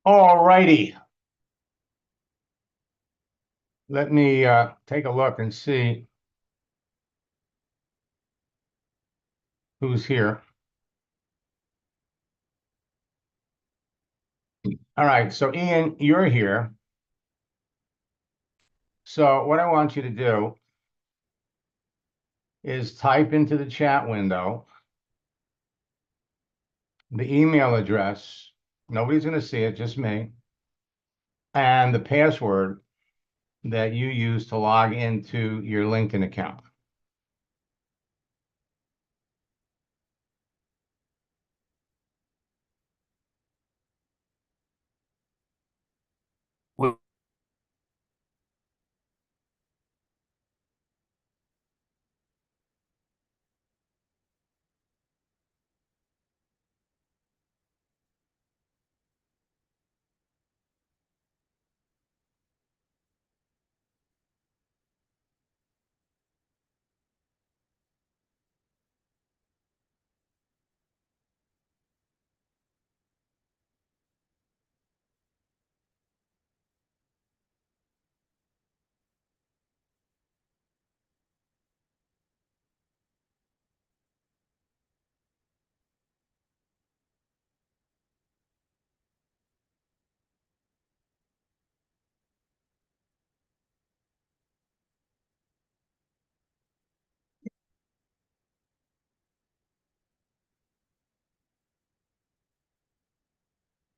All righty. Let me take a look and see who's here. All right, so Ian, you're here. So what I want you to do is type into the chat window the email address. Nobody's going to see it, just me. And the password that you use to log into your LinkedIn account. Well,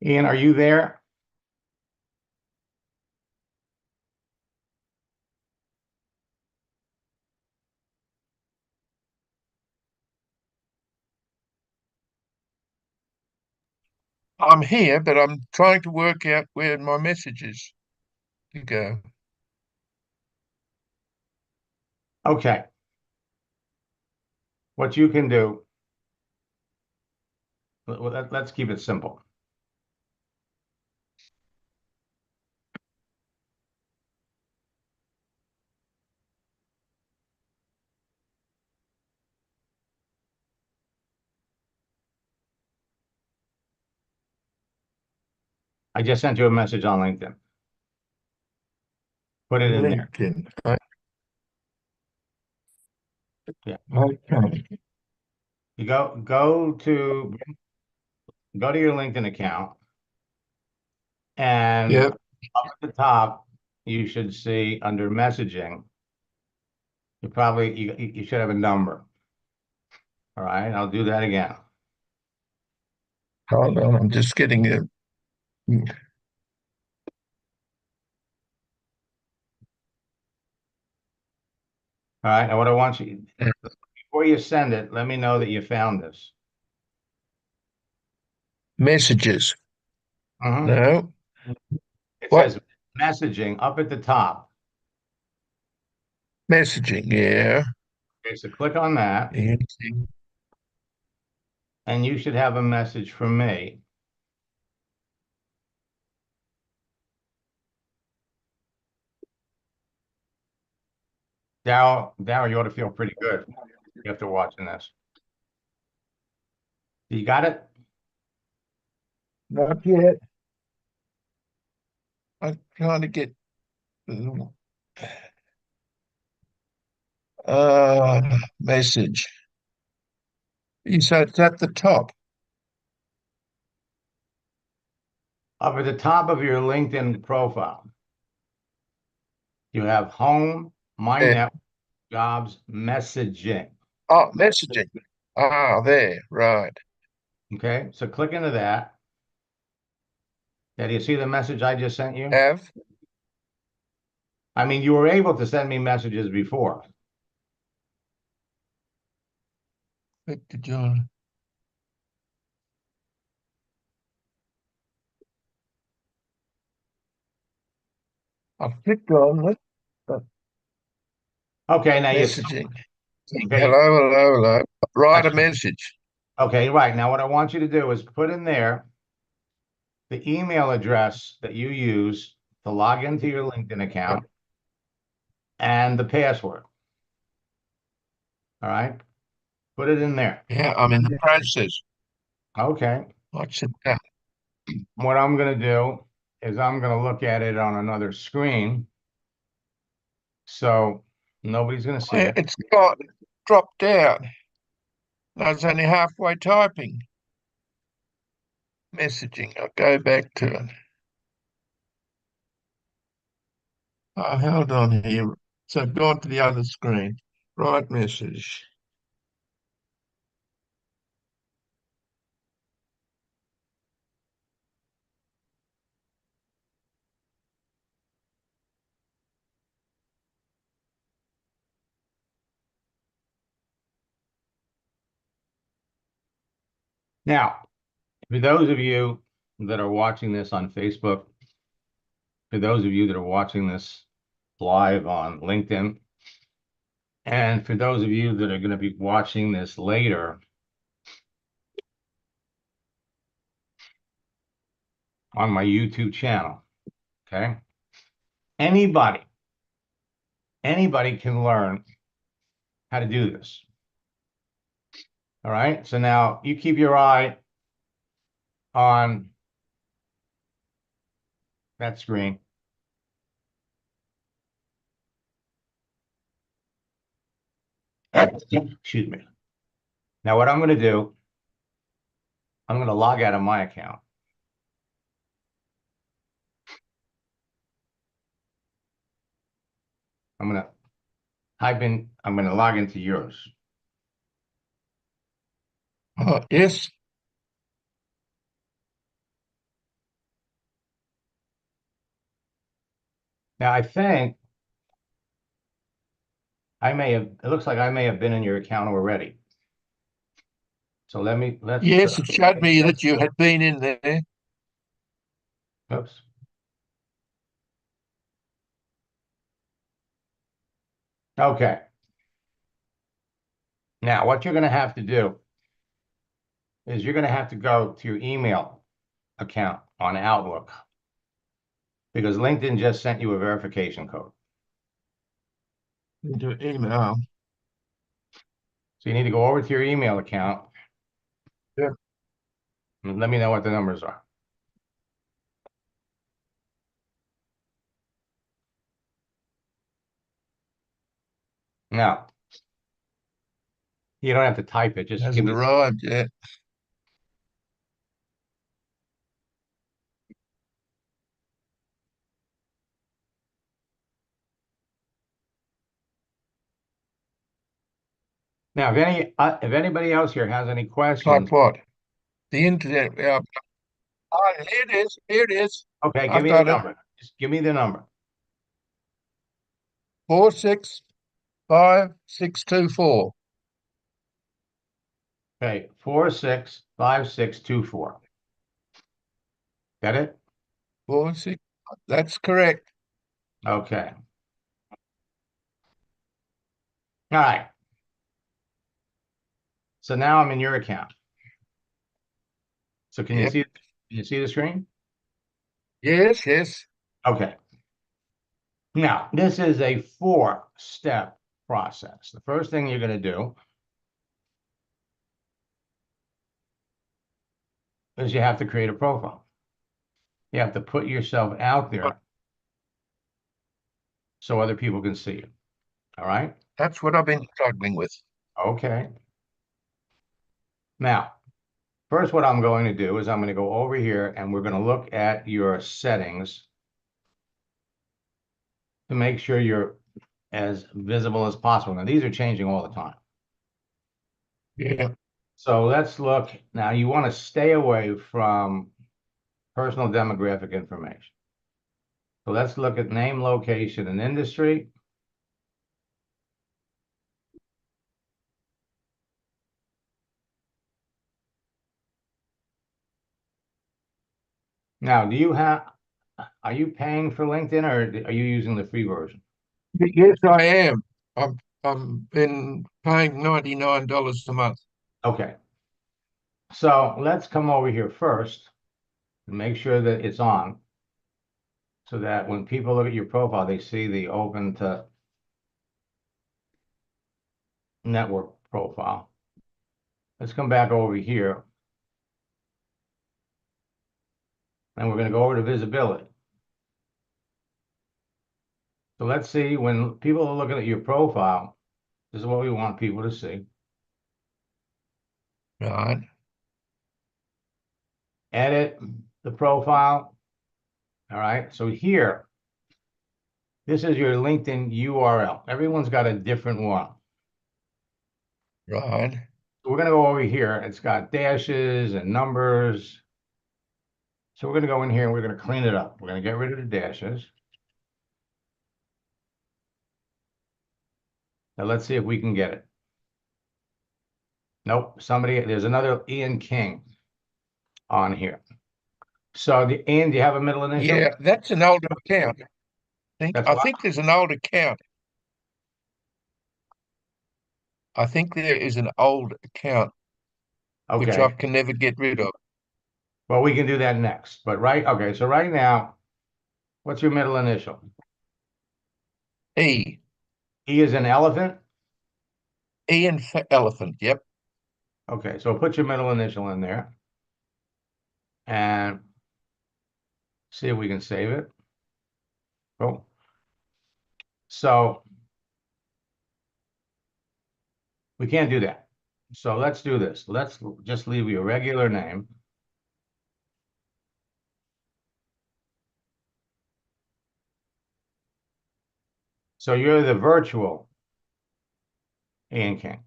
Ian, are you there? I'm here, but I'm trying to work out where my messages to go. Okay. What you can do, let's keep it simple. I just sent you a message on LinkedIn. Put it in there. LinkedIn. Yeah. Okay. You go to your LinkedIn account, and Yep. up at the top you should see under messaging. You should have a number. All right, I'll do that again. Hold on. I'm just getting a. All right, now what I want you before you send it, let me know that you found this. Messages. Mhm. No. It What? says messaging up at the top. Messaging. Yeah. Okay, so click on that, Anything. and you should have a message from me. Darryl, you ought to feel pretty good after watching this. You got it? Not yet. I'm trying to get. Message. You said it's at the top. Up at the top of your LinkedIn profile, you have home, my Yeah. network, jobs, messaging. Oh, messaging. Ah, there. Right. Okay, so click into that. Yeah, do you see the message I just sent you? Have. I mean, you were able to send me messages before. Victor John. I've clicked on it. Okay, now you see, Messaging. okay, Hello. Write a message. okay, right. Now what I want you to do is put in there the email address that you use to log into your LinkedIn account and the password. All right, put it in there. Yeah, I'm in the process. Okay. What's it done? what I'm going to do is I'm going to look at it on another screen. So nobody's going to see it. It's got dropped out. I was only halfway typing. Messaging. I'll go back to it. Oh, hold on here. So I've gone to the other screen. Write message. Now, for those of you that are watching this on Facebook, for those of you that are watching this live on LinkedIn, and for those of you that are going to be watching this later on my YouTube channel, okay? Anybody can learn how to do this. All right. So now you keep your eye on that screen. Excuse me. Now, what I'm going to do, I'm going to log out of my account. I'm going to I'm going to log into yours. Yes. Now, I think it looks like I may have been in your account already. So Yes, it showed me that you had been in there. Oops. Okay. Now, what you're going to have to do is you're going to have to go to your email account on Outlook because LinkedIn just sent you a verification code. Into email. So you need to go over to your email account. Yeah. And let me know what the numbers are. Now, you don't have to type it. Just give Hasn't me. arrived yet. Now, if anybody else here has any Type questions, what? The internet. Oh, here it is. Here it is. okay, give I've me the got it. number. Just give me the number. 465624. Okay, 465624. Got it? 46. That's correct. Okay. All right. So now I'm in your account. So can Yep. you see the screen? Yes, yes. Okay. Now, this is a 4-step process. The first thing you're going to do is you have to create a profile. You have to put yourself out there so other people can see you. All right? That's what I've been struggling with. Okay. Now, first, what I'm going to do is I'm going to go over here and we're going to look at your settings to make sure you're as visible as possible. Now, these are changing all the time. Yeah. So let's look. Now, you want to stay away from personal demographic information. So let's look at name, location, and industry. Now, are you paying for LinkedIn or are you using the free version? Yes, I am. I've been paying $99 a month. Okay. So let's come over here first and make sure that it's on so that when people look at your profile, they see the open to network profile. Let's come back over here. and we're going to go over to visibility. So let's see, when people are looking at your profile, this is what we want people to see. Right. Edit the profile. All right. So here, this is your LinkedIn URL. Everyone's got a different one. Right. So we're going to go over here. It's got dashes and numbers. So we're going to go in here and we're going to clean it up. We're going to get rid of the dashes. Now let's see if we can get it. Nope. There's another Ian King on here. So Ian, do you have a middle initial? Yeah, that's an older account. That's I what? think there's an old account. I think there is an old account which I Okay. can never get rid of. Well, we can do that next. But okay. So right now, what's your middle initial? E. E is an elephant. Ian for elephant. Yep. Okay. So put your middle initial in there and see if we can save it. Cool. So we can't do that. So let's do this. Let's just leave your regular name. So you're the virtual Ian King.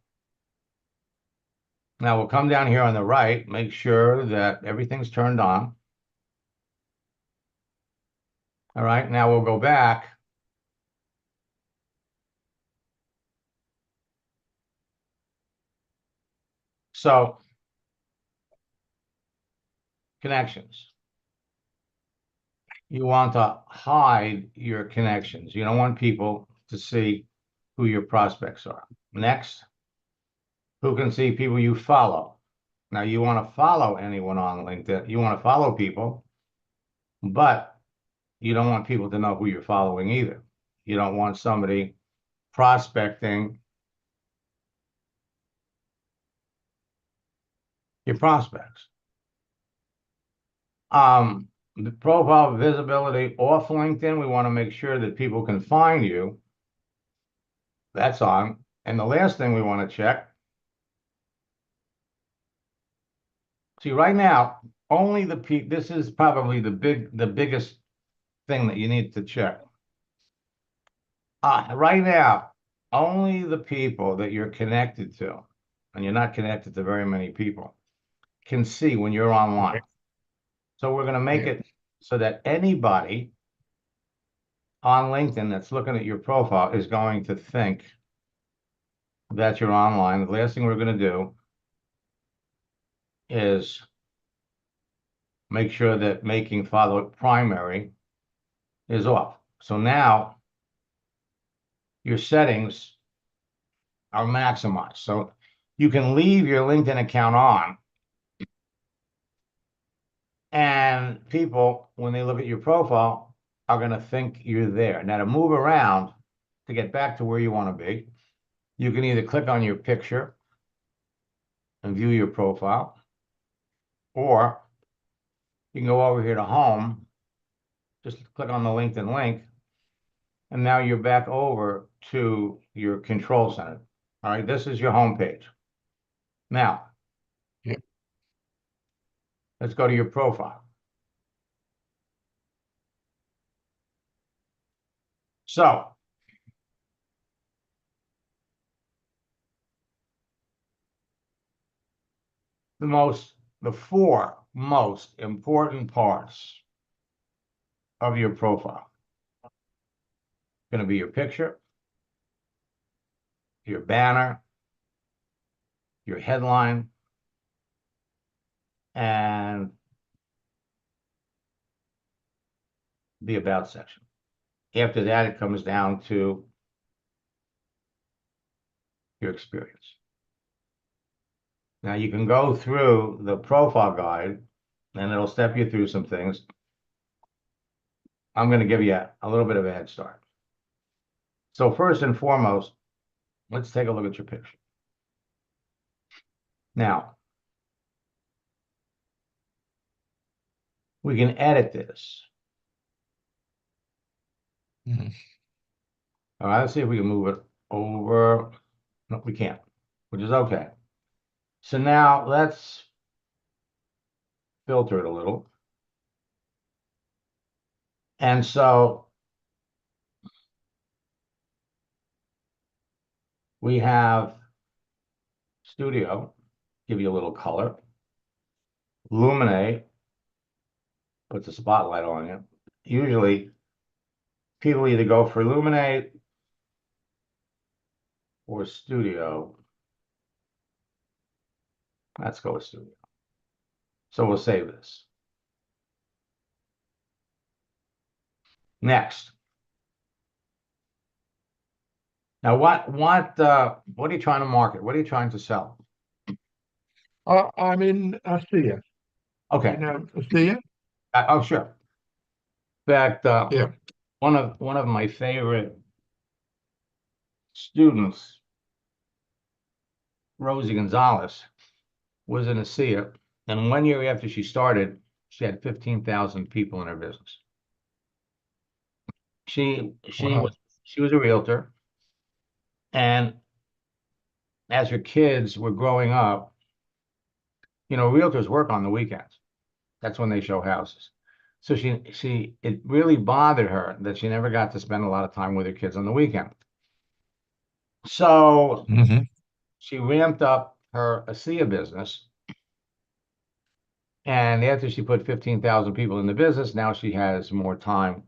Now we'll come down here on the right, make sure that everything's turned on. All right, now we'll go back. So connections. You want to hide your connections. You don't want people to see who your prospects are. Next, who can see people you follow? Now you want to follow anyone on LinkedIn. You want to follow people, but you don't want people to know who you're following either. You don't want somebody prospecting your prospects. The profile visibility off LinkedIn, we want to make sure that people can find you. That's on. And the last thing we want to check. See, right now, only the people, this is probably the biggest thing that you need to check. Right now, only the people that you're connected to, and you're not connected to very many people, can see when you're online. So we're going to make it so that anybody on LinkedIn that's looking at your profile is going to think that you're online. The last thing we're going to do is make sure that making follow primary is off. So now your settings are maximized. So you can leave your LinkedIn account on, and people, when they look at your profile, are going to think you're there. Now, to move around, to get back to where you want to be, you can either click on your picture and view your profile, or you can go over here to home, just click on the LinkedIn link, and now you're back over to your control center. All right, this is your home page. Now, let's go to your profile. So, the four most important parts of your profile going to be your picture, your banner, your headline, and the about section. After that, it comes down to your experience. Now you can go through the profile guide and it'll step you through some things. I'm going to give you a little bit of a head start. So first and foremost, let's take a look at your picture. Now, we can edit this. Mhm. All right, let's see if we can move it over. No, we can't, which is okay. So now let's filter it a little. And so we have Studio, give you a little color. Illuminate, puts a spotlight on you. Usually people either go for Illuminate or Studio. Let's go with Studio. So we'll save this. Next. Now, what are you trying to market? What are you trying to sell? I'm in Asia. You Okay. know, Asia? Oh, sure. In fact, Yeah. one of my favorite students, Rosie Gonzalez, was in ASEA, and 1 year after she started, she had 15,000 people in her business. She Wow. was a realtor, and as her kids were growing up, realtors work on the weekends. That's when they show houses. So it really bothered her that she never got to spend a lot of time with her kids on the weekend. So Hmm. she ramped up her ASEA business. And after she put 15,000 people in the business, now she has more time.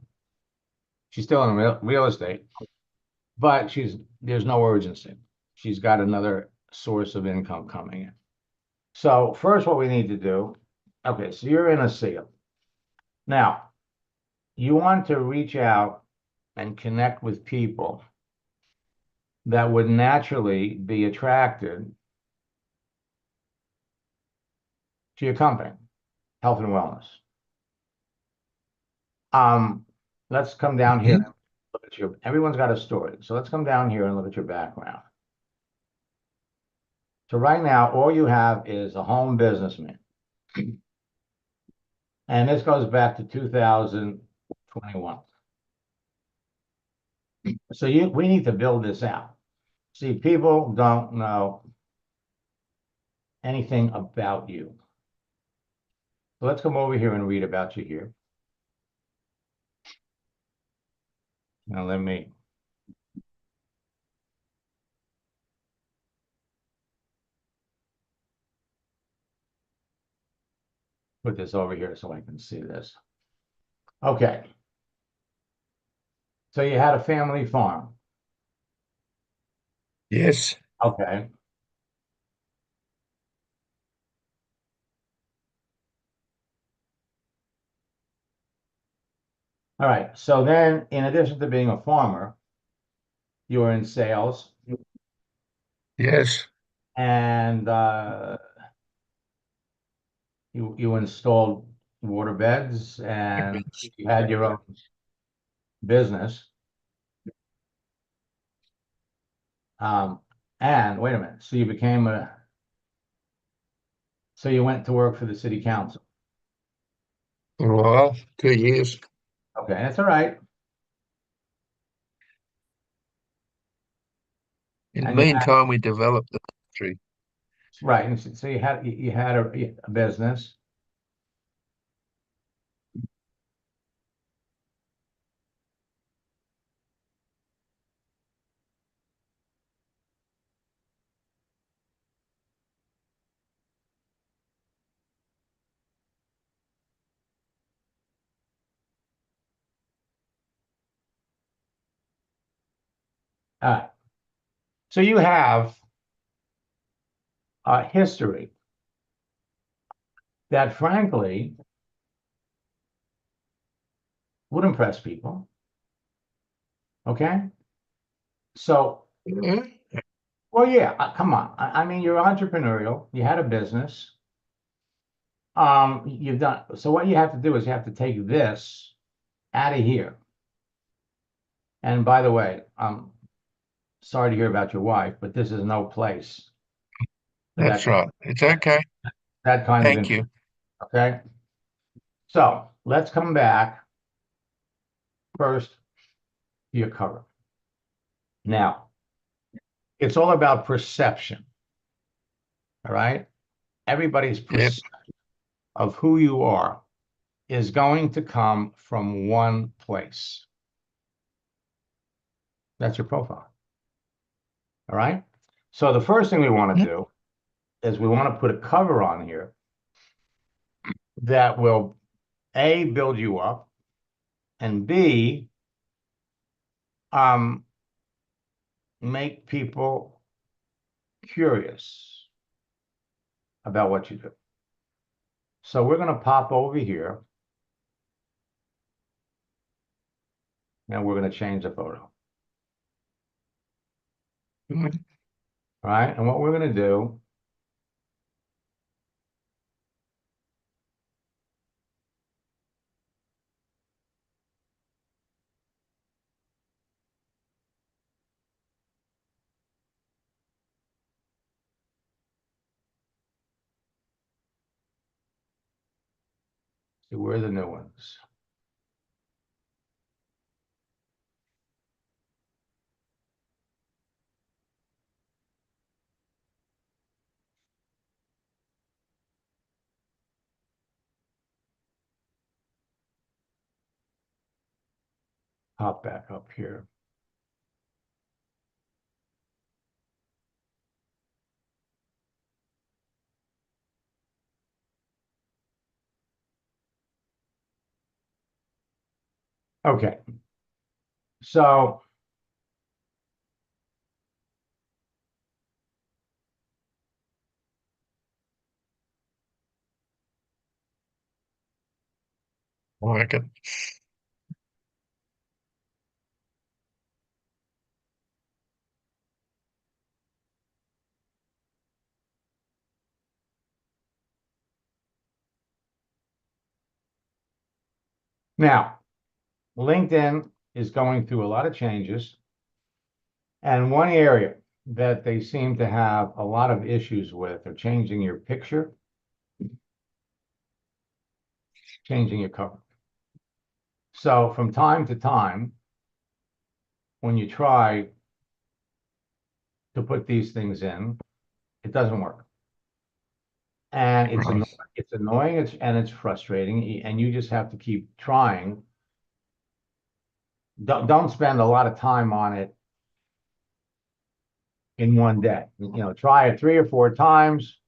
She's still in real estate, but there's no urgency. She's got another source of income coming in. So first, what we need to do, okay, so you're in ASEA. Now, you want to reach out and connect with people that would naturally be attracted to your company, health and wellness. Um, let's come down here Hmm. and look at everyone's got a story. So let's come down here and look at your background. So right now, all you have is a home businessman. And this goes back to 2021. So we need to build this out. See, people don't know anything about you. So let's come over here and read about you here. Now let me put this over here so I can see this. Okay. So you had a family farm. Yes. Okay. All right. So then, in addition to being a farmer, you were in sales Yes. and you installed water beds and you had your own business. Um, and wait a minute. So you went to work for the city council. Well, 2 years. Okay, that's all right. In the And you had meantime, we developed the country. right. And so you had a business. Uh, so you have a history that, frankly, would impress people. Okay. So, Yeah. well, yeah, come on. I mean, you're entrepreneurial. You had a business. You've done so. What you have to do is you have to take this out of here. And by the way, I'm sorry to hear about your wife, but this is no place for That's right. It's okay. that kind of Thank info. you. Okay. So let's come back first to your cover. Now, it's all about perception. All right. Everybody's Yep. perception of who you are is going to come from one place. That's your profile. All right. So the first thing we want to do is we want to put a cover on here that will A, build you up, and B, make people curious about what you do. So we're going to pop over here and we're going to change the photo. Good. All right. And what we're going to do, see where are the new ones. Pop back up here. Okay. So I like it. now LinkedIn is going through a lot of changes. And one area that they seem to have a lot of issues with are changing your picture, changing your cover. So from time to time, when you try to put these things in, it doesn't work. And it's annoying, and it's frustrating, and you just have to keep trying. Don't spend a lot of time on it in one day. Try it 3 or 4 times,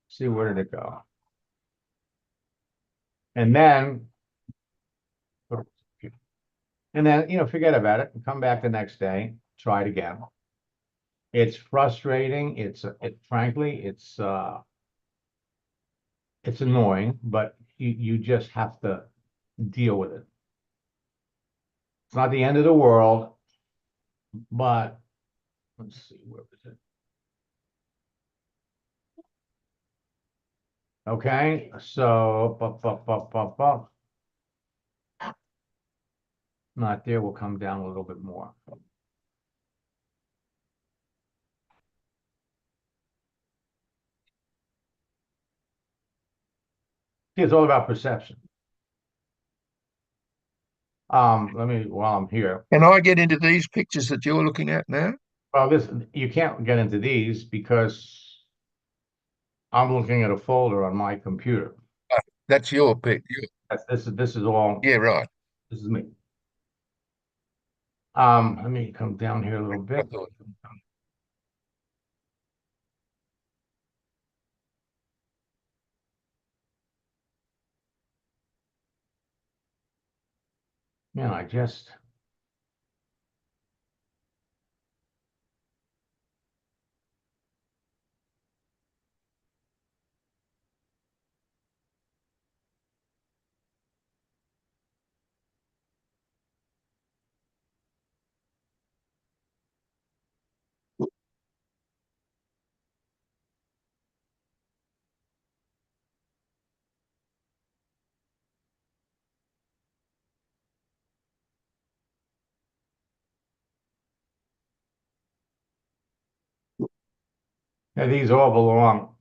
see where did it go. And then forget about it and come back the next day, try it again. It's frustrating. Frankly, it's annoying, but you just have to deal with it. It's not the end of the world, but let's see, where was it? Okay, so not there. We'll come down a little bit more. See, it's all about perception. While I'm here. Can I get into these pictures that you're looking at now? Well, you can't get into these because I'm looking at a folder on my computer. That's your pic. This is all. Yeah, right. This is me. Let me come down here a little I bit. thought. I just. These all belong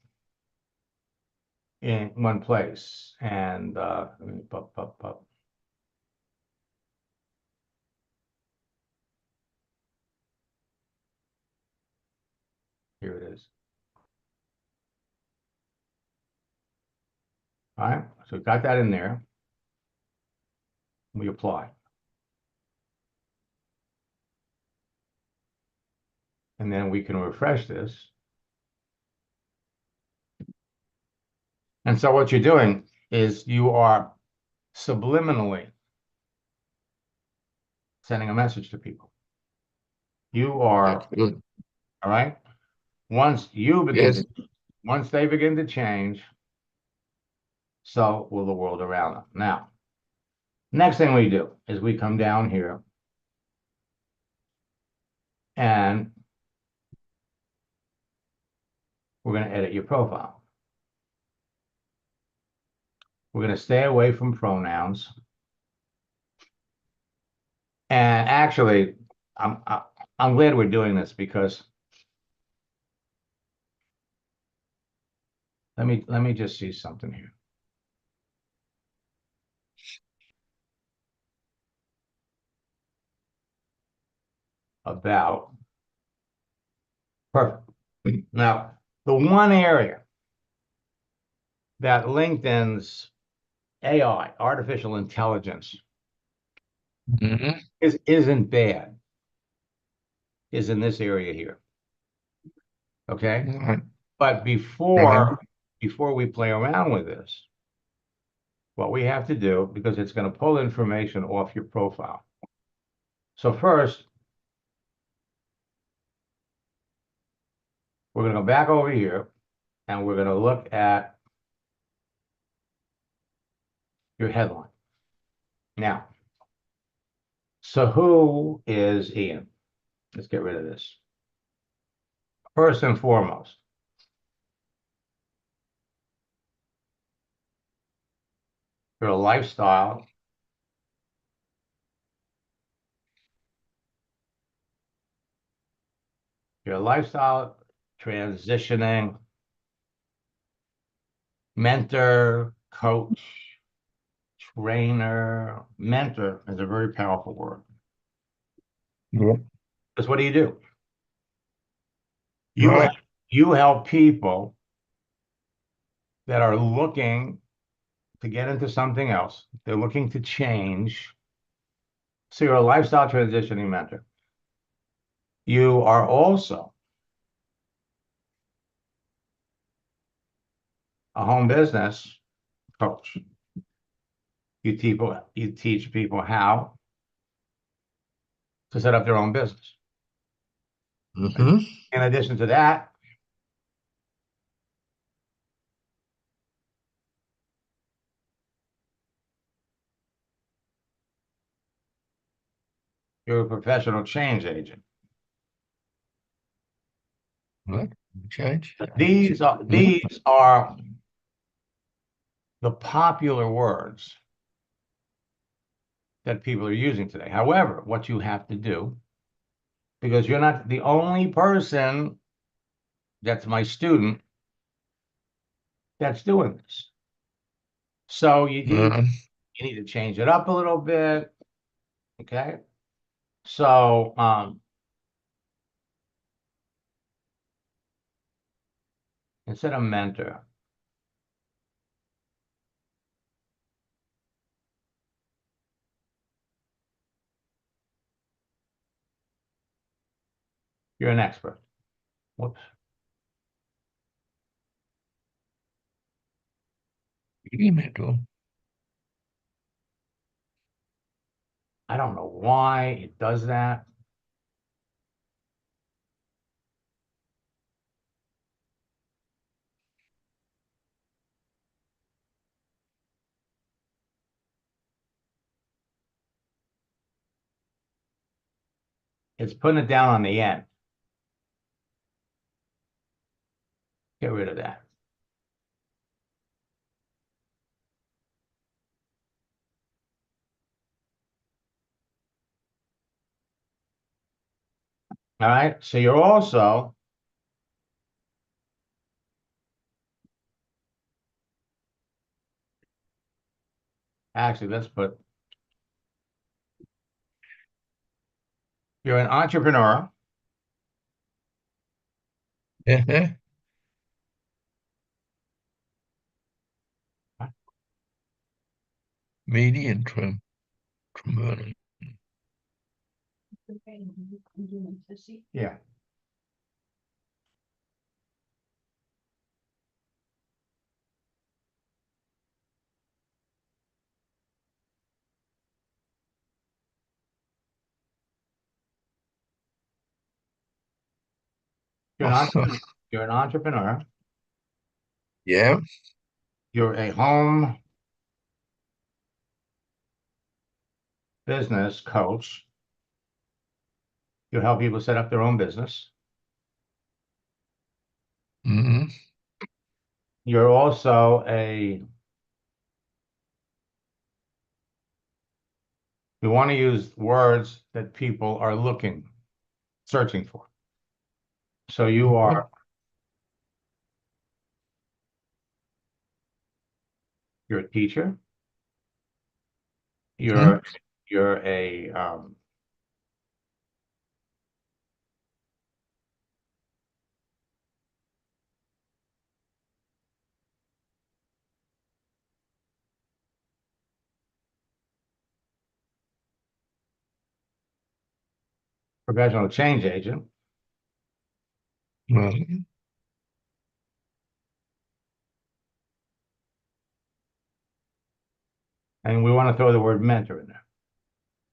in one place. And let me pop. Here it is. All right, so we got that in there. We apply. And then we can refresh this. And so what you're doing is you are subliminally sending a message to people. You are, Good. all right? Once Yes. they begin to change, so will the world around them. Now, next thing we do is we come down here and we're going to edit your profile. We're going to stay away from pronouns. And actually, I'm glad we're doing this because let me just see something here. About perfect. Now, the one area that LinkedIn's AI, artificial intelligence, Mhm. isn't bad is in this area here. Okay. Right. But Right. before we play around with this, what we have to do, because it's going to pull information off your profile. So first, we're going to go back over here and we're going to look at your headline. Now, so who is Ian? Let's get rid of this. First and foremost, you're a lifestyle transitioning mentor, coach, trainer. Mentor is a very powerful word. Yeah. Because what do? Right. You help people that are looking to get into something else. They're looking to change. So you're a lifestyle transitioning mentor. You are also a home business coach. You teach people how to set up their own business. Mm-hmm. In addition to that, you're a professional change agent. Right. Change. These are the popular words that people are using today. However, what you have to do, because you're not the only person that's my student that's doing this. So you need to change it up a little bit. Okay. So instead of mentor, you're an expert. Whoops. Mental. I don't know why it does that. It's putting it down on the end. Get rid of that. All right. So you're also Actually, let's put, you're an entrepreneur. Yeah. Median trim. Yeah. You're an, you're an entrepreneur. Yeah. You're a home business coach. You help people set up their own business. Mm-hmm. You're also a, you want to use words that people are searching for. So you're a teacher. You're, you're a, professional change agent. Right. And we want to throw the word mentor in there.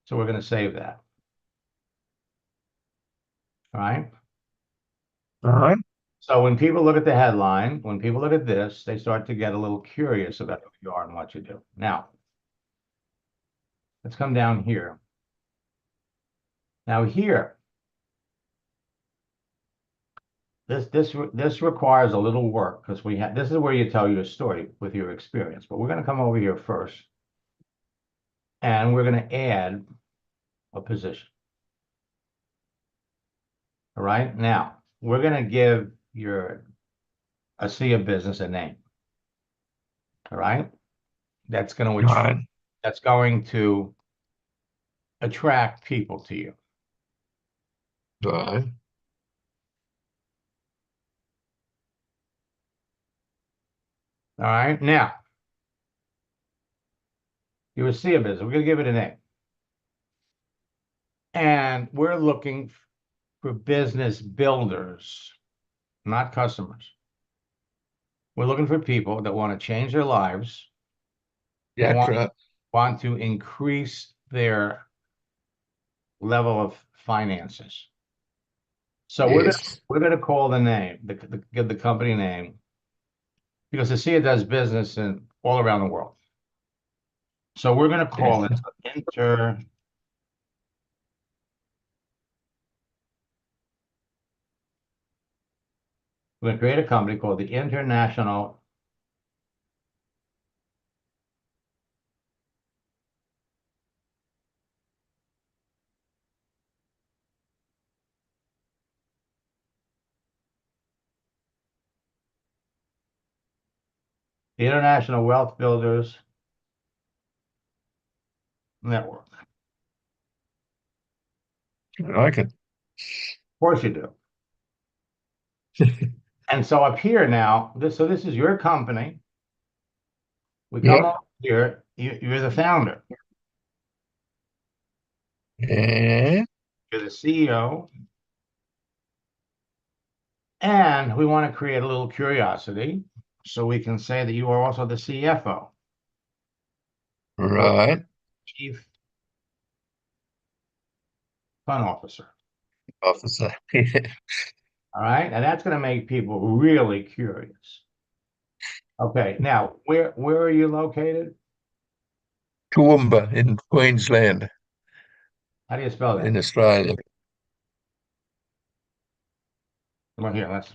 So we're going to save that. All right. All right. So when people look at the headline, when people look at this, they start to get a little curious about who you are and what you do. Now, let's come down here. Now here, this requires a little work because this is where you tell your story with your experience. But we're going to come over here first, and we're going to add a position. All right. Now we're going to give a sea of business a name. All right. That's going to Right. that's going to attract people to you. Right. All right. Now, you're a sea of business. We're going to give it a name. And we're looking for business builders, not customers. We're looking for people that want to change their lives, Yeah, right. want to increase their level of finances. So Yes. we're gonna call the name, give the company name, because the CIA does business in all around the world. So we're gonna call it Inter. We're gonna create a company called the International Wealth Builders Network. I like it. Of course you do. And so up here now, this is your company. We come Yep. up here, you're the founder, Yeah. you're the CEO, and we want to create a little curiosity so we can say that you are also the CFO, or Right. Chief Fun Officer. Officer. All right, and that's going to make people really curious. Okay, now where are you located? Toowoomba in Queensland, How do you spell that? in Australia. Come on here, that's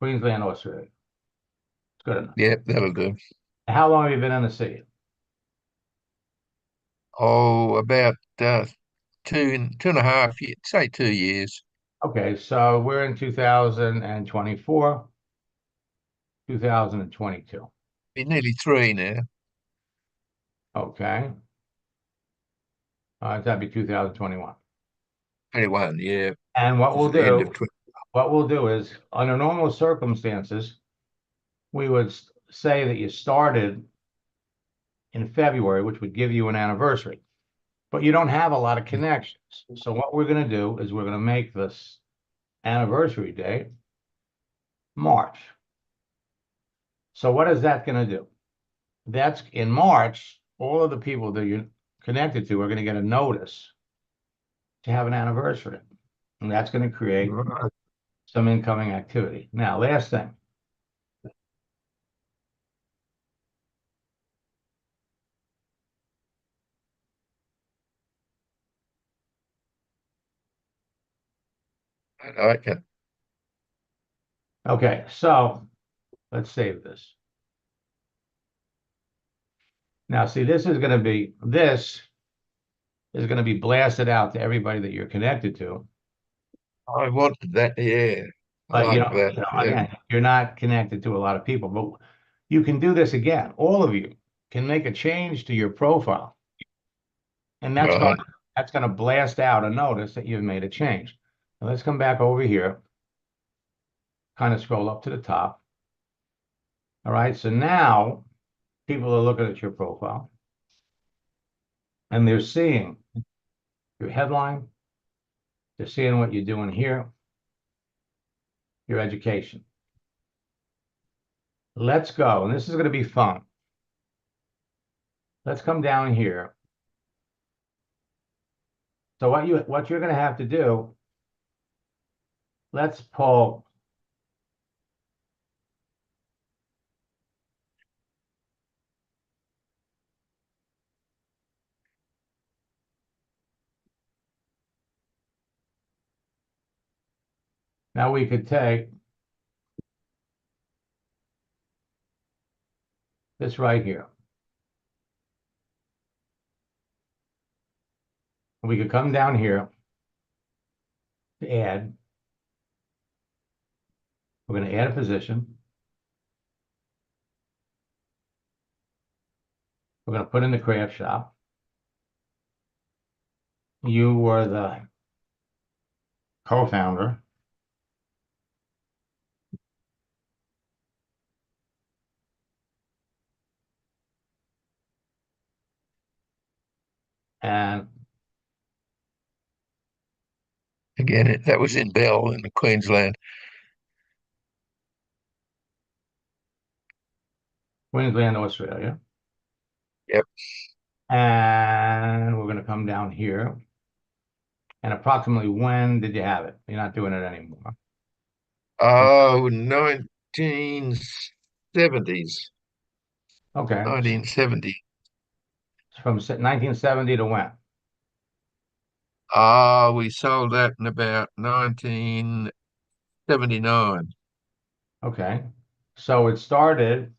Queensland, Australia. It's good enough. Yep, that'll do. How long have you been in the city? Oh, about 2.5 years, say 2 years. Okay, so we're in 2024, 2022. be nearly 3 now. Okay. That'd be 2021. 21, yeah. And what This we'll is the end of do, 20. what we'll do is, under normal circumstances, we would say that you started in February, which would give you an anniversary, but you don't have a lot of connections. So what we're going to do is we're going to make this anniversary date March. So what is that going to do? That's in March, all of the people that you're connected to are going to get a notice to have an anniversary. And that's going to create Right. some incoming activity. Now, last thing. I like it. Okay, so let's save this. Now, see, this is going to be blasted out to everybody that you're connected to. I wanted that, yeah. I But like that, yeah. again, you're not connected to a lot of people. But you can do this again. All of you can make a change to your profile, and Right. that's going to blast out a notice that you've made a change. Now let's come back over here, kind of scroll up to the top. All right, so now people are looking at your profile and they're seeing your headline, they're seeing what you're doing here, your education. Let's go, and this is going to be fun. Let's come down here. So what you're going to have to do, let's pull. Now we could take this right here. We could come down here to add. We're going to add a position. We're going to put in the craft shop. You were the co-founder. And Again, that was in Bell in Queensland. Queensland, Australia. Yep. And we're going to come down here. And approximately when did you have it? You're not doing it anymore. Oh, 1970s. Okay. 1970. From 1970 to when? Ah, we sold that in about 1979. Okay. So it started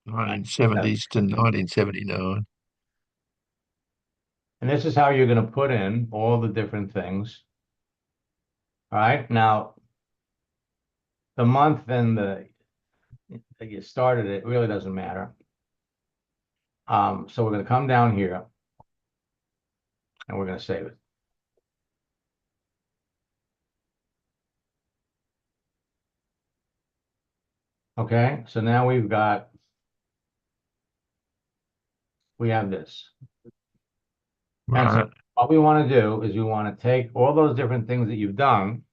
1970. 1970s to 1979. And this is how you're going to put in all the different things. All right. Now, the month and the that you started it really doesn't matter. So we're going to come down here and we're going to save it. Okay. So now we have this. And so Right. what we want to do is we want to take all those different things that you've done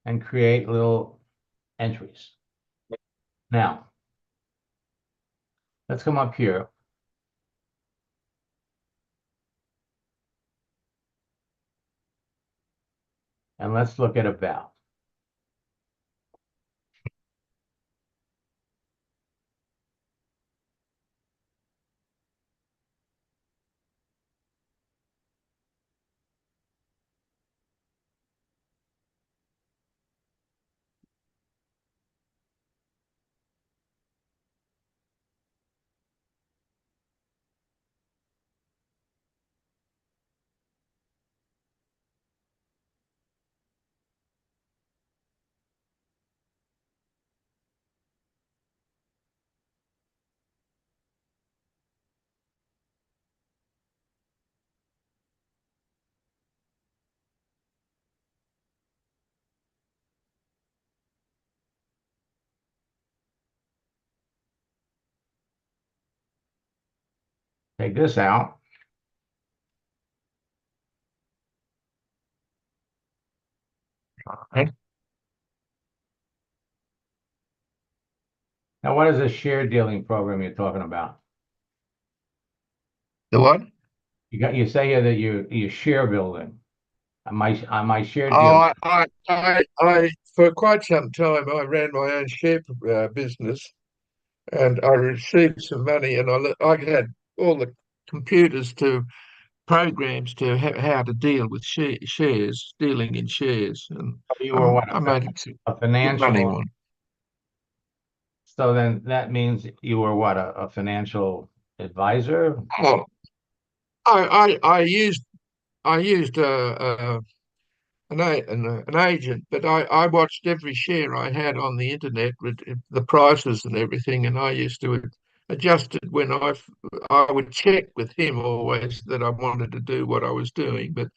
and create little entries. Now, let's come up here. And let's look at about. Take this out. Right. Now, what is this share dealing program you're talking about? The what? You say here that you share building. My share dealing. Oh, for quite some time, I ran my own share business, and I received some money, and I had all the computers to programs to how to deal with shares, dealing in shares, and You were what, I made some a good money financial. on. So then that means you were what, a financial advisor? Oh, I used an agent, but I watched every share I had on the internet with the prices and everything, and I used to adjust it when I would check with him always that I wanted to do what I was doing. But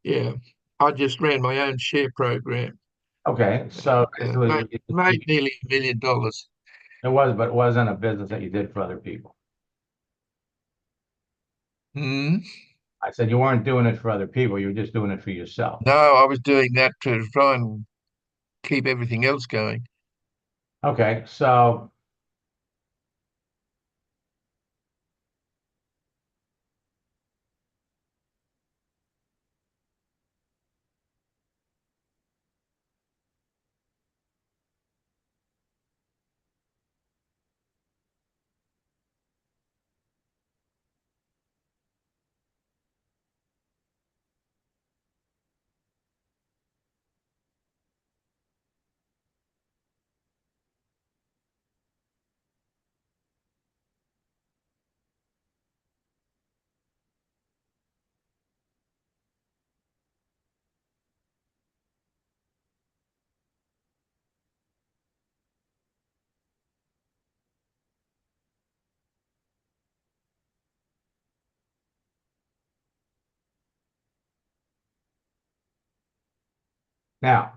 yeah, I just ran my own share program Okay, so and basically made nearly $1 million. it was, but it wasn't a business that you did for other people. Mm. I said you weren't doing it for other people, you were just doing it for yourself. No, I was doing that to try and keep everything else going. Okay, so now,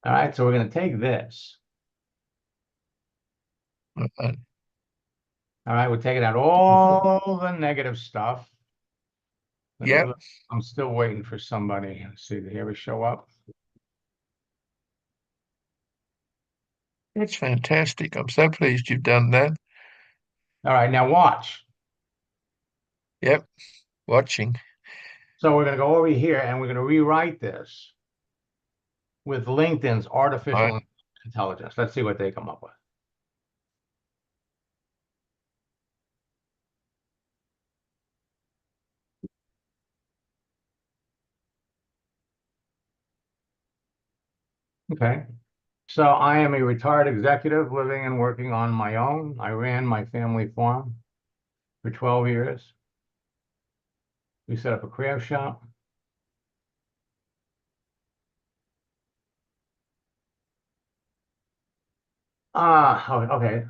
all right, so we're going to take this. Uh, All right, we're taking out all the negative stuff. yeah, I'm still waiting for somebody. Let's see, did he ever show up? that's fantastic. I'm so pleased you've done that. All right, now watch. Yep, watching. So we're going to go over here and we're going to rewrite this with LinkedIn's Right. artificial intelligence. Let's see what they come up with. Okay. So I am a retired executive living and working on my own. I ran my family farm for 12 years. We set up a craft shop. Okay.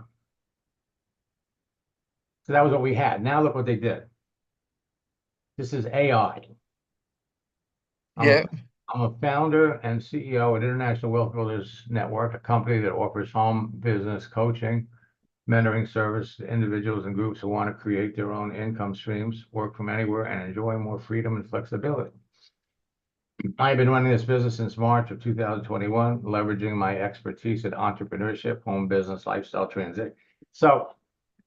So that was what we had. Now look what they did. This is AI. I'm a Yeah, I'm a founder and CEO at International Wealth Builders Network, a company that offers home business coaching, mentoring service to individuals and groups who want to create their own income streams, work from anywhere, and enjoy more freedom and flexibility. I've been running this business since March of 2021, leveraging my expertise in entrepreneurship, home business, lifestyle transit. So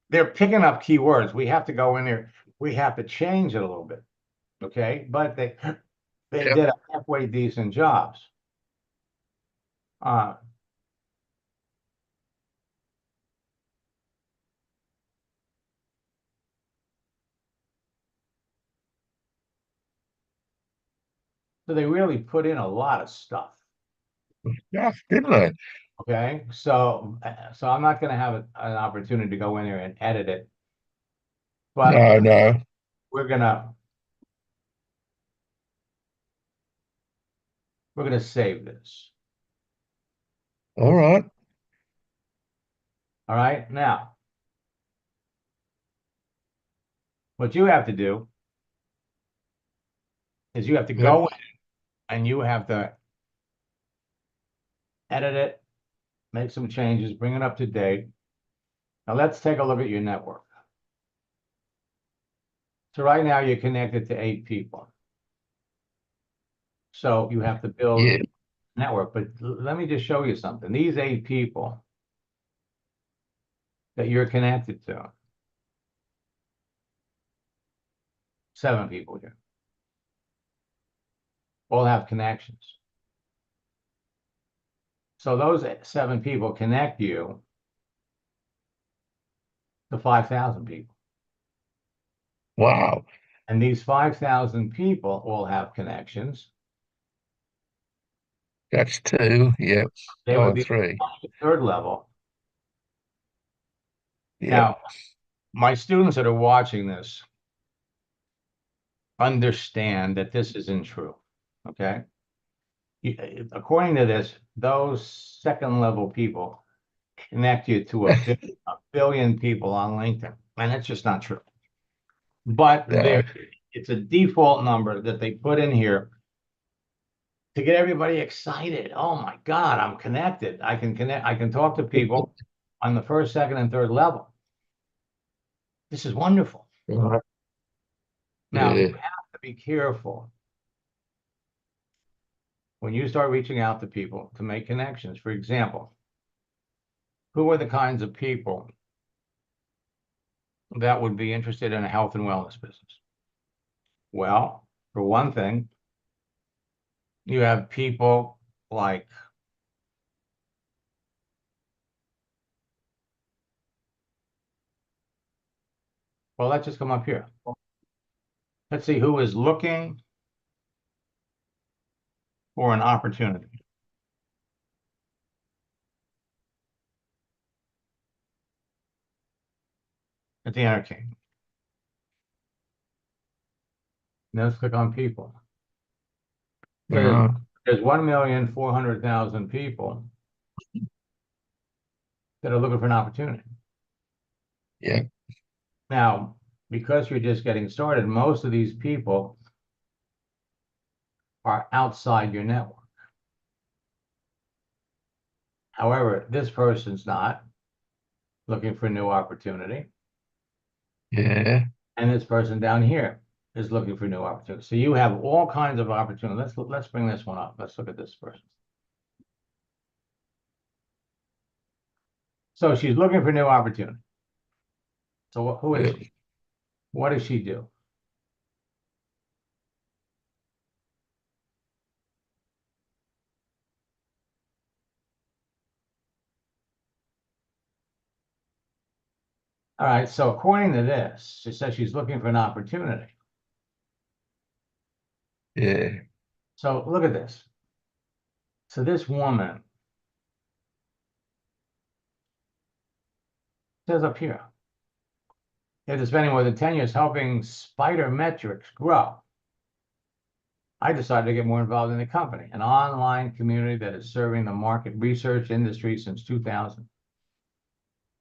they're picking up keywords. We have to go in there. We have to change it a little bit. Okay. But they yeah. did a halfway decent jobs. Uh, so they really put in a lot of stuff. Yeah, didn't they? Okay, so I'm not going to have an opportunity to go in there and edit it, but No, no. we're gonna we're gonna save this. All right. All right, now what you have to do is you have to Yep. go in and you have to edit it, make some changes, bring it up to date. Now let's take a look at your network. So right now you're connected to 8 people. So you have to build Yeah. a network. But let me just show you something. These 8 people that you're connected to, 7 people here, all have connections. So those 7 people connect you to 5,000 people. Wow. And these 5,000 people all have connections. That's two. Yep. They would Oh, be three. on the third level. Yep. Now, my students that are watching this understand that this isn't true. Okay. According to this, those second level people connect you to a billion people on LinkedIn. And it's just not true. But No. it's a default number that they put in here to get everybody excited. Oh my God, I'm connected. I can talk to people on the first, second, and third level. This is wonderful. Right. Now you Yeah. have to be careful when you start reaching out to people to make connections. For example, who are the kinds of people that would be interested in a health and wellness business? Well, for one thing, you have people like, well, let's just come up here. Let's see who is looking for an opportunity at the entertainment. Now let's click on people. There's, Uh, there's 1,400,000 people that are looking for an opportunity. yeah. Now, because you're just getting started, most of these people are outside your network. However, this person's not looking for a new opportunity, Yeah. and this person down here is looking for new opportunities. So you have all kinds of opportunities. Let's bring this one up. Let's look at this person. So she's looking for new opportunity. So who is Yep. she? What does she do? All right. So according to this, she says she's looking for an opportunity. Yeah. So look at this. So this woman says up here, after spending more than 10 years helping Spider Metrics grow, I decided to get more involved in the company, an online community that is serving the market research industry since 2000.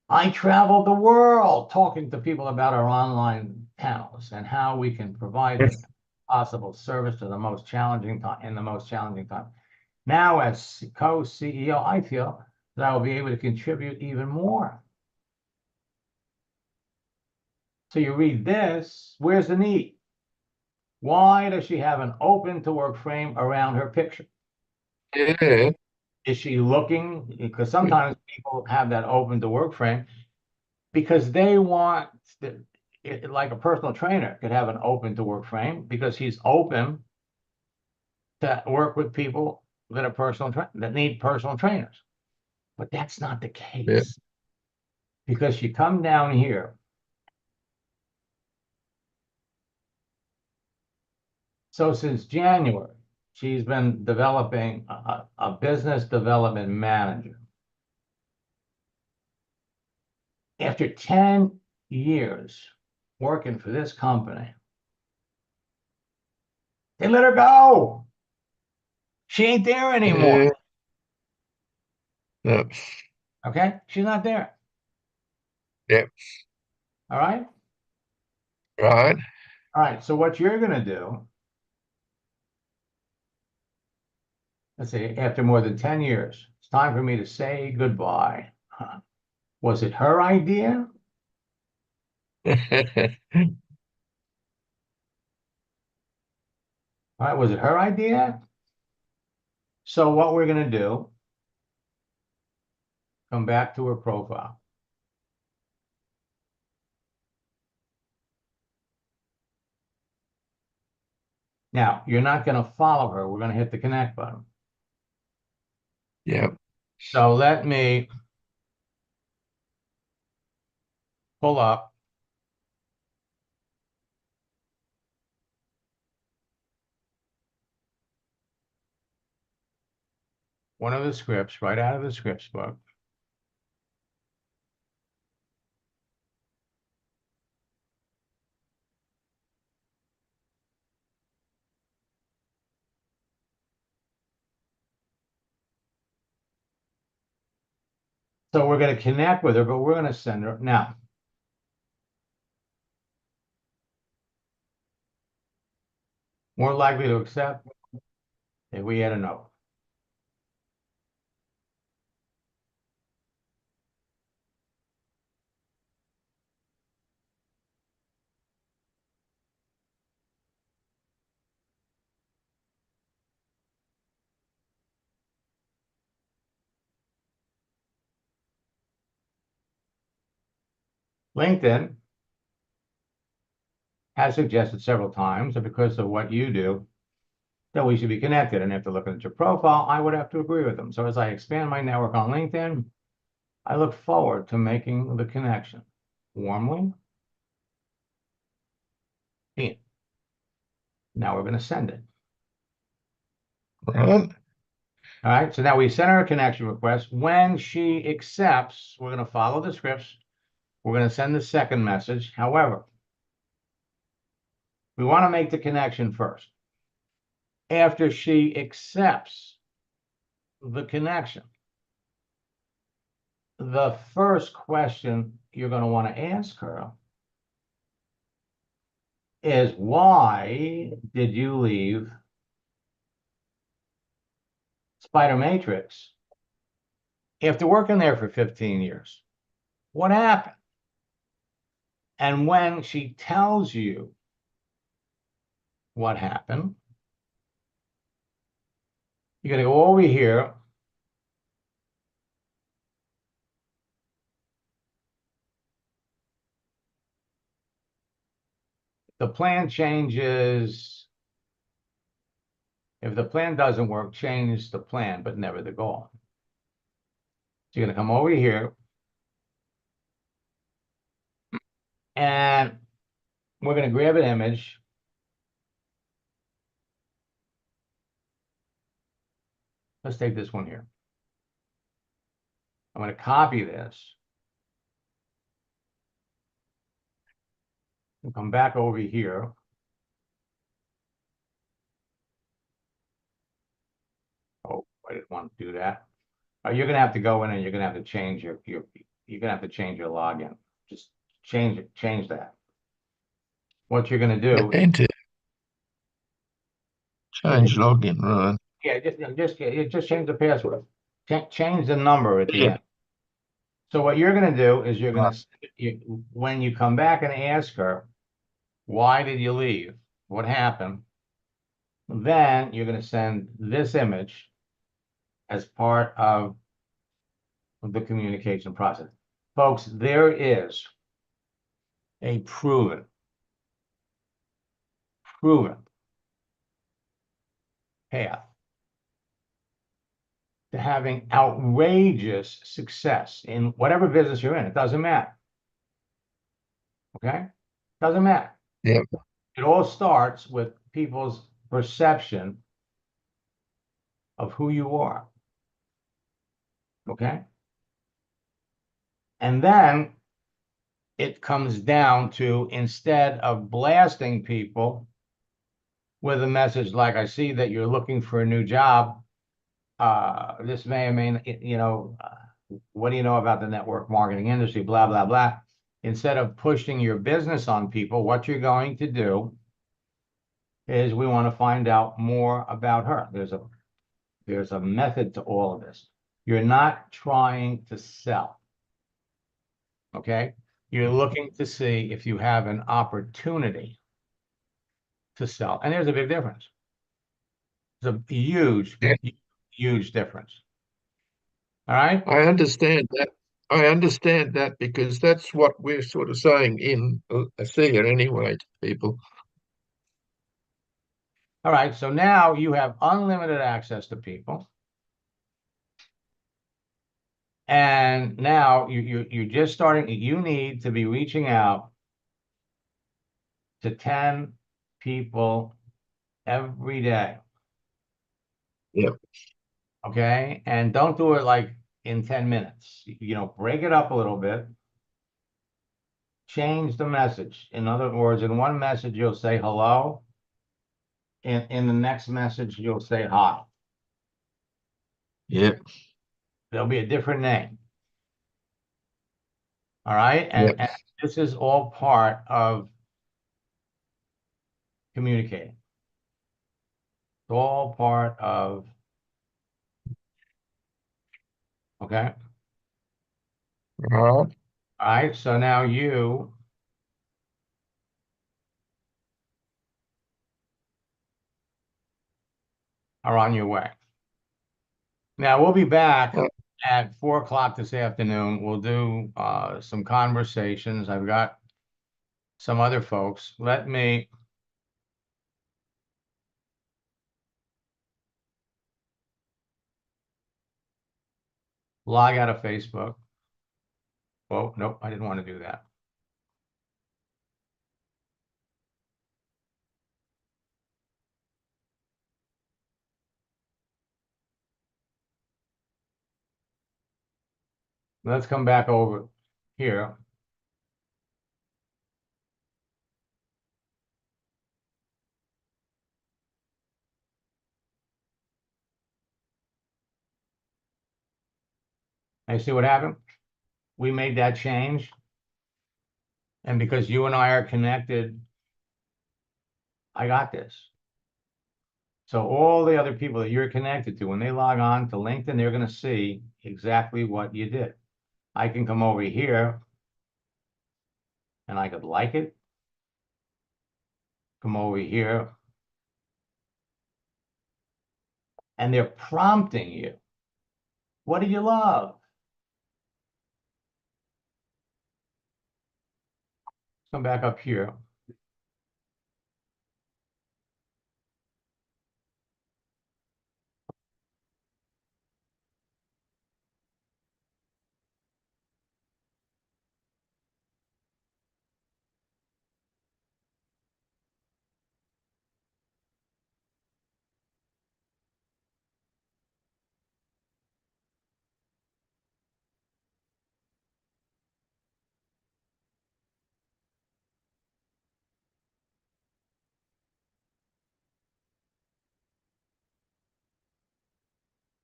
I traveled the world talking to people about our online panels and how we can provide the possible service to the most challenging time in the most challenging time. Now, as co-CEO, I feel that I will be able to contribute even more. So you read this, where's the need? Why does she have an open to work frame around her picture? Yeah. Is she looking? Because sometimes people have that open to work frame because they want like a personal trainer could have an open to work frame because he's open to work with people that are that need personal trainers. But that's not the Yep. case because you come down here. So since January, she's been developing a business development manager. After 10 years working for this company, they let her go. She ain't there anymore. Yep. Okay? She's not there. Yep. All right? Right. All right. So what you're going to do, let's see, after more than 10 years, it's time for me to say goodbye. Was it her idea? All right. Was it her idea? So what we're going to do, come back to her profile. Now, you're not going to follow her. We're going to hit the connect button. Yep. So let me pull up one of the scripts right out of the scripts book. So we're going to connect with her, but we're going to send her. Now, more likely to accept if we add a note. LinkedIn has suggested several times that because of what you do, that we should be connected. And after looking at your profile, I would have to agree with them. So as I expand my network on LinkedIn, I look forward to making the connection. Warmly, Ian. Now we're going to send it. Right. All right. So now we send her a connection request. When she accepts, we're going to follow the scripts. We're going to send the second message. However, we want to make the connection first. After she accepts the connection, the first question you're going to want to ask her is, why did you leave Spider Matrix after working there for 15 years? What happened? And when she tells you what happened, you're going to go over here. The plan changes. If the plan doesn't work, change the plan, but never the goal. So you're going to come over here and we're going to grab an image. Let's take this one here. I'm going to copy this and come back over here. Oh, I didn't want to do that. You're going to have to go in and you're going to have to change you're going to have to change your login. Just change it, change that. What you're going to do is, Enter. Change login. Right. yeah, just change the password. Change the number at the Yeah. end. So what you're going to do is you're going Right. to, when you come back and ask her, why did you leave? What happened? Then you're going to send this image as part of the communication process. Folks, there is a proven path to having outrageous success in whatever business you're in. It doesn't matter. Okay? Doesn't matter. Yep. It all starts with people's perception of who you are. Okay. And then it comes down to, instead of blasting people with a message like, I see that you're looking for a new job. This may or may not, what do you know about the network marketing industry? Blah, blah, blah. Instead of pushing your business on people, what you're going to do is, we want to find out more about her. There's a method to all of this. You're not trying to sell. Okay. You're looking to see if you have an opportunity to sell. And there's a big difference. There's a huge, Yeah. huge difference. All right. I understand that. I understand that because that's what we're sort of saying in ASEA anyway to people. All right. So now you have unlimited access to people. And now you're just starting. You need to be reaching out to 10 people every day. Yeah. Okay. And don't do it like in 10 minutes. Break it up a little bit. Change the message. In other words, in one message, you'll say hello. In the next message, you'll say hi. Yeah. There'll be a different name. All right. Yeah. And this is all part of communicating. It's all part of, okay. All right. All right. So now you are on your way. Now we'll be back Uh, at 4 o'clock this afternoon. We'll do some conversations. I've got some other folks. Let me log out of Facebook. Oh, nope, I didn't want to do that. Let's come back over here. And see what happened? We made that change. And because you and I are connected, I got this. So all the other people that you're connected to, when they log on to LinkedIn, they're going to see exactly what you did. I can come over here and I could like it. Come over here. And they're prompting you. What do you love? Come back up here.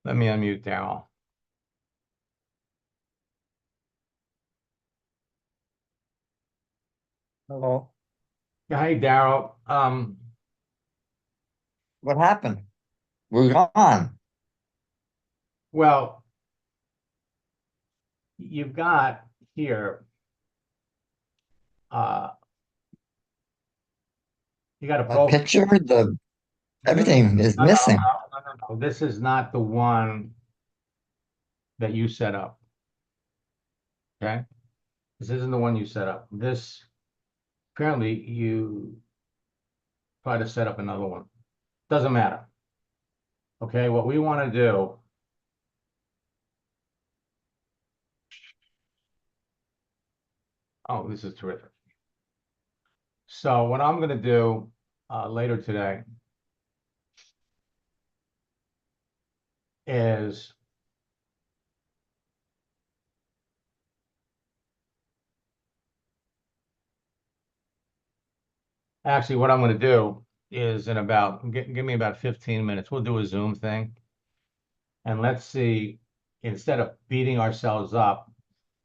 Let me unmute Daryl. Hello. Yeah, hey, Daryl. What happened? We're gone. Well, you've got here, uh, you got a My profile. picture, the No, no, no, everything is no, no, missing. no. This is not the one that you set up. Okay. This isn't the one you set up. This, apparently you try to set up another one. Doesn't matter. Okay. What we want to do, oh, this is terrific. So what I'm going to do later today is Actually, what I'm going to do is in about, give me about 15 minutes. We'll do a Zoom thing. And let's see, instead of beating ourselves up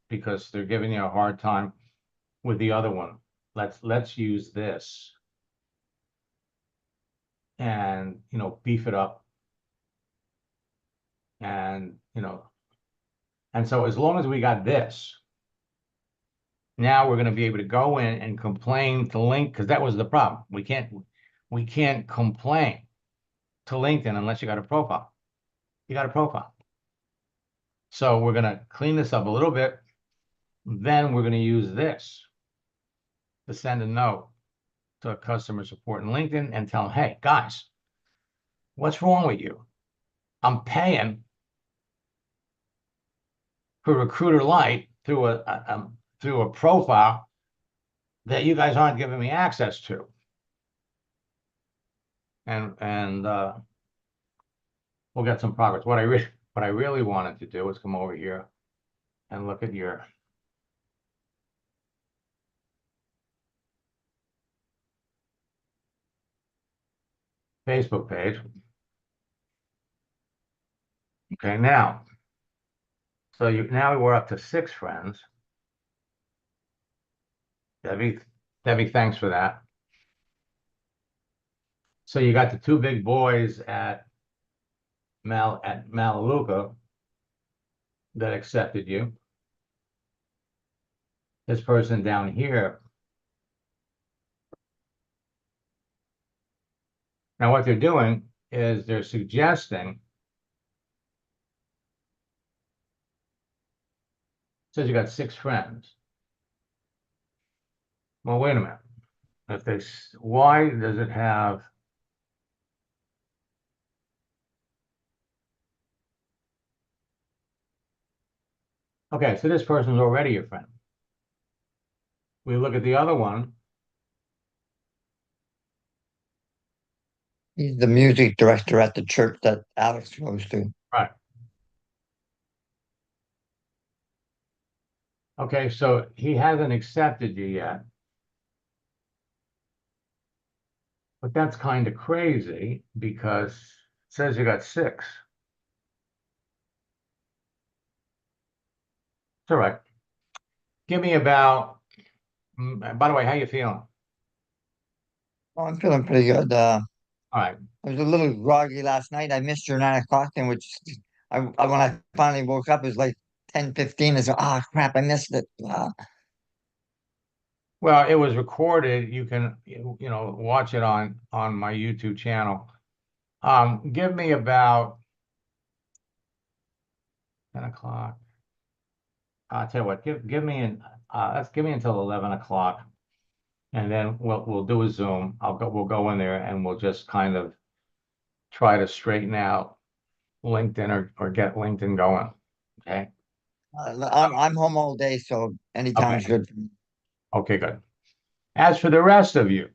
because they're giving you a hard time with the other one, let's use this and, beef it up. And, and so as long as we got this, now we're going to be able to go in and complain to LinkedIn, because that was the problem. We can't complain to LinkedIn unless you got a profile. You got a profile. So we're going to clean this up a little bit. Then we're going to use this to send a note to customer support in LinkedIn and tell them, hey, guys, what's wrong with you? I'm paying for Recruiter Lite through a profile that you guys aren't giving me access to. And we'll get some progress. What I really wanted to do is come over here and look at your Facebook page. Okay, now, so now we're up to 6 friends. Debbie, thanks for that. So you got the 2 big boys at Melaleuca that accepted you. This person down here. Now what they're doing is they're suggesting, says you got 6 friends. Well, wait a minute. Why does it have? Okay, so this person's already your friend. We look at the other one. He's the music director at the church that Alex goes to. Right. Okay, so he hasn't accepted you yet. But that's kind of crazy because it says you got 6. It's all right. Give me about, by the way, how you feeling? Oh, I'm feeling pretty good. All right. I was a little groggy last night. I missed your 9 o'clock thing, which when I finally woke up, it was like 10:15. I said, "Ah, crap, I missed it." Well, it was recorded. You can, watch it on my YouTube channel. Give me about 10 o'clock. I'll tell you what, give me let's give me until 11 o'clock, and then we'll do a Zoom. We'll go in there and we'll just kind of try to straighten out LinkedIn or get LinkedIn going. Okay. I'm home all day, so anytime's Okay. good for me. Okay, good. As for the rest of you,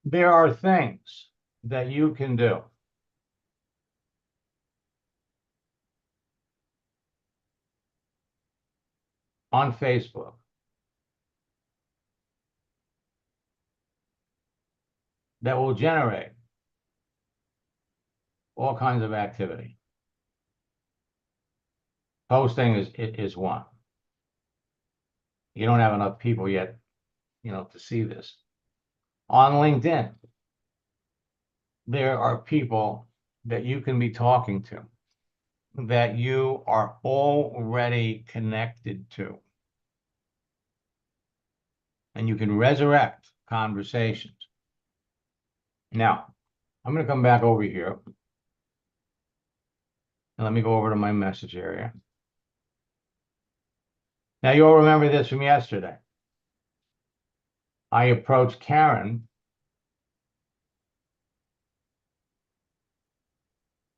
there are things that you can do on Facebook that will generate all kinds of activity. Posting is one. You don't have enough people yet, to see this. On LinkedIn, there are people that you can be talking to that you are already connected to. And you can resurrect conversations. Now, I'm going to come back over here. And let me go over to my message area. Now, you'll remember this from yesterday. I approached Karen,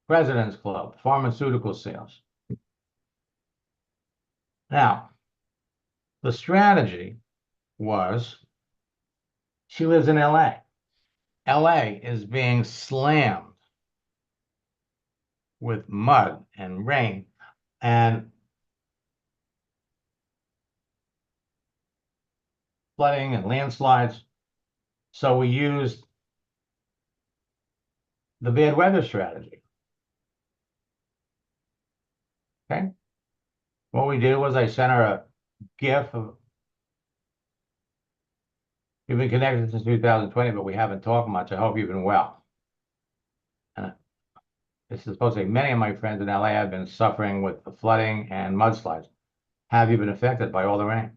President's Club, pharmaceutical sales. Now, the strategy was she lives in LA. LA is being slammed with mud and rain. And flooding and landslides. So we used the bad weather strategy. Okay. What we did was I sent her a GIF of, we've been connected since 2020, but we haven't talked much. I hope you've been well. And this is supposed to say many of my friends in LA have been suffering with the flooding and mudslides. Have you been affected by all the rain?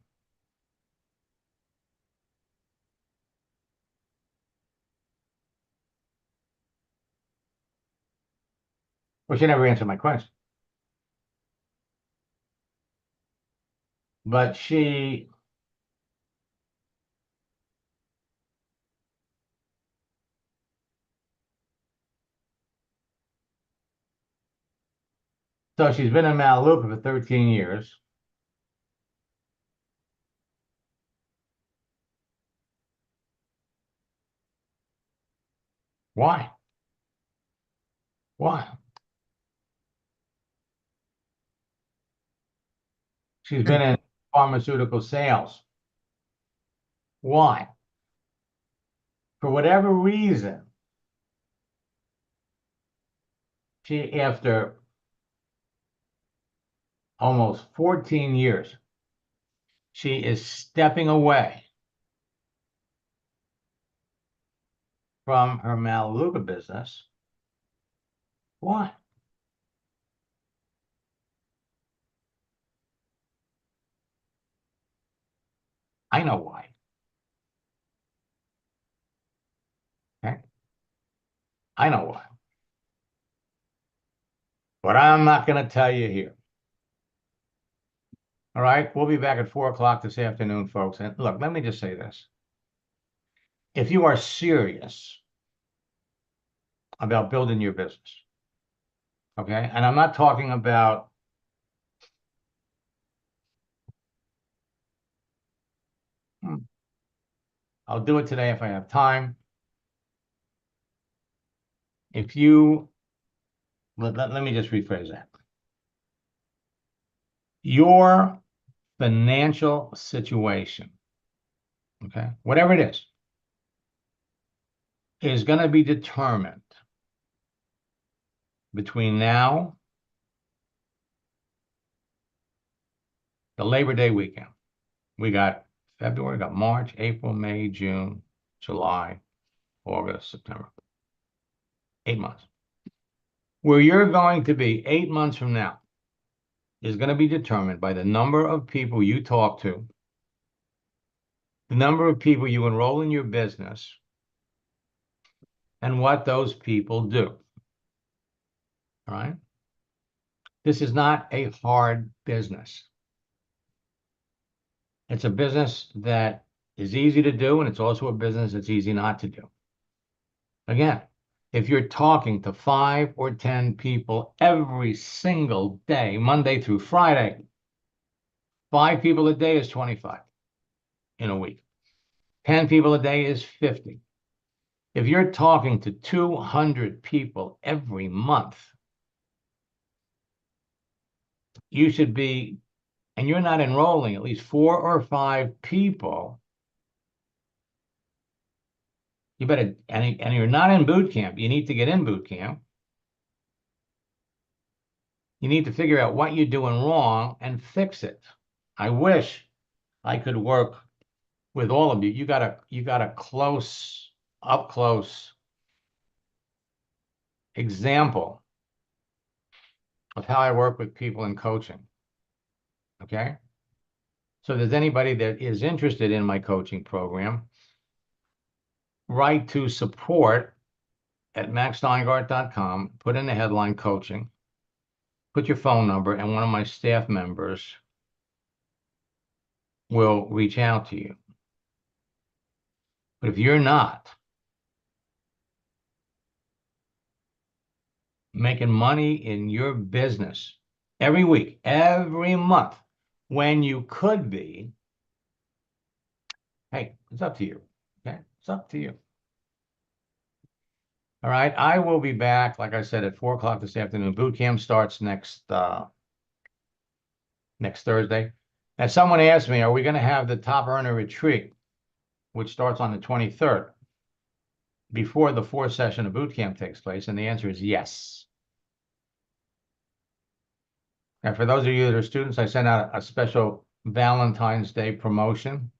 Well, she never answered my question. But she so she's been in Melaleuca for 13 years. Why? Why? She's been in pharmaceutical sales. Why? For whatever reason, she, after almost 14 years, she is stepping away from her Melaleuca business. Why? I know why. Okay? I know why. But I'm not going to tell you here. All right? We'll be back at 4 o'clock this afternoon, folks. And look, let me just say this. If you are serious about building your business, okay? And I'm not talking about I'll do it today if I have time. If you, let me just rephrase that. Your financial situation, okay, whatever it is going to be determined between now, the Labor Day weekend. We got February, got March, April, May, June, July, August, September. 8 months. Where you're going to be 8 months from now is going to be determined by the number of people you talk to, the number of people you enroll in your business, and what those people do. All right? This is not a hard business. It's a business that is easy to do, and it's also a business that's easy not to do. Again, if you're talking to 5 or 10 people every single day, Monday through Friday, 5 people a day is 25 in a week. 10 people a day is 50. If you're talking to 200 people every month, you should be, and you're not enrolling at least 4 or 5 people, you better, and you're not in boot camp, you need to get in boot camp. You need to figure out what you're doing wrong and fix it. I wish I could work with all of you. You got a close, up close example of how I work with people in coaching. Okay? So if there's anybody that is interested in my coaching program, write to support@maxsteingart.com, put in the headline coaching, put your phone number, and one of my staff members will reach out to you. But if you're not making money in your business every week, every month, when you could be, hey, it's up to you. Okay? It's up to you. All right. I will be back, like I said, at 4 o'clock this afternoon. Boot camp starts next Thursday. And someone asked me, are we going to have the top earner retreat? which starts on the 23rd, before the 4th session of boot camp takes place? And the answer is yes. And for those of you that are students, I sent out a special Valentine's Day promotion.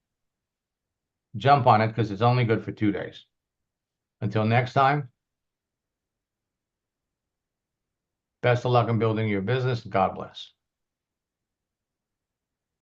Jump on it because it's only good for 2 days. Until next time, best of luck in building your business. God bless.